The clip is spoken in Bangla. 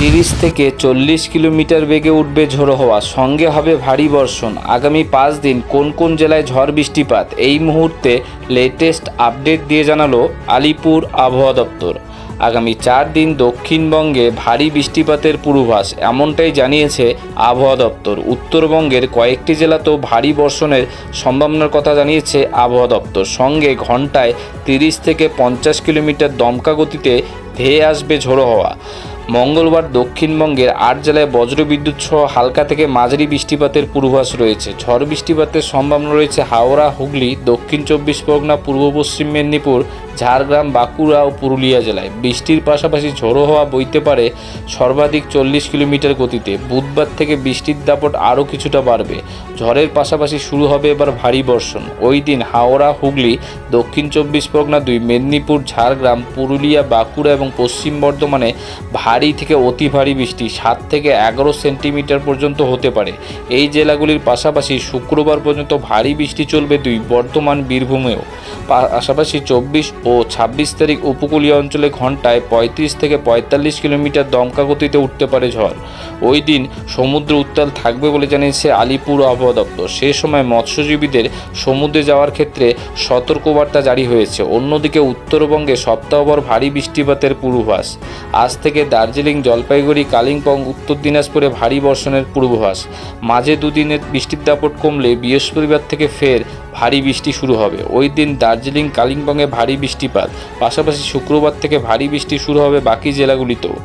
30 থেকে 40 কিলোমিটার বেগে উঠবে ঝোড়ো হাওয়া, সঙ্গে হবে ভারী বর্ষণ। আগামী 5 দিন কোন কোন জেলায় ঝড় বৃষ্টিপাত, এই মুহূর্তে লেটেস্ট আপডেট দিয়ে জানালো আলিপুর আবহাওয়া দপ্তর। আগামী 4 দিন দক্ষিণবঙ্গে ভারী বৃষ্টিপাতের পূর্বাভাস, এমনটাই জানিয়েছে আবহাওয়া দপ্তর। উত্তরবঙ্গের কয়েকটি জেলাতেও ভারী বর্ষণের সম্ভাবনার কথা জানিয়েছে আবহাওয়া দপ্তর। সঙ্গে ঘন্টায় 30 থেকে 50 কিলোমিটার দমকা গতিতে ধেয়ে আসবে ঝোড়ো হাওয়া। মঙ্গলবার দক্ষিণবঙ্গের 8 জেলায় বজ্রবিদ্যুৎ সহ হালকা থেকে মাঝারি বৃষ্টিপাতের পূর্বাভাস রয়েছে। ঝড় বৃষ্টিপাতের সম্ভাবনা রয়েছে হাওড়া, হুগলি, দক্ষিণ 24 পরগনা, পূর্ব পশ্চিম মেদিনীপুর, ঝাড়গ্রাম, বাঁকুড়া ও পুরুলিয়া জেলায়। বৃষ্টির পাশাপাশি ঝোড়ো হাওয়া বইতে পারে সর্বাধিক 40 কিলোমিটার গতিতে। বুধবার থেকে বৃষ্টির দাপট আরও কিছুটা বাড়বে। ঝড়ের পাশাপাশি শুরু হবে এবার ভারী বর্ষণ। ওই দিন হাওড়া, হুগলি, দক্ষিণ 24 পরগনা 2, মেদিনীপুর, ঝাড়গ্রাম, পুরুলিয়া, বাঁকুড়া এবং পশ্চিম বর্ধমানে ভারী থেকে অতি ভারী বৃষ্টি 7 থেকে 11 সেন্টিমিটার পর্যন্ত হতে পারে। এই জেলাগুলির পাশাপাশি শুক্রবার পর্যন্ত ভারী বৃষ্টি চলবে বর্ধমান, বীরভূমেও। পাশাপাশি 24 ও 26 তারিখ উপকূলীয় অঞ্চলে ঘন্টায় 35 থেকে 45 কিলোমিটার দমকা গতিতে উঠতে পারে ঝড়। ওই দিন সমুদ্র উত্তাল থাকবে বলে জানিয়েছে আলিপুর আবহাওয়া দপ্তর। সে সময় মৎস্যজীবীদের সমুদ্রে যাওয়ার ক্ষেত্রে সতর্কবার্তা জারি হয়েছে। অন্যদিকে উত্তরবঙ্গে সপ্তাহভর ভারী বৃষ্টিপাতের পূর্বাভাস। আজ থেকে দার্জিলিং, জলপাইগুড়ি, কালিম্পং, উত্তর দিনাজপুরে ভারী বর্ষণের পূর্বাভাস। মাঝে দুদিনের বৃষ্টির দাপট কমলে বৃহস্পতিবার থেকে ফের ভারী বৃষ্টি শুরু হবে। ওই দিন দার্জিলিং, কালিম্পংয়ে ভারী বৃষ্টিপাত, পাশাপাশি শুক্রবার থেকে ভারী বৃষ্টি শুরু হবে বাকি জেলাগুলিতেও।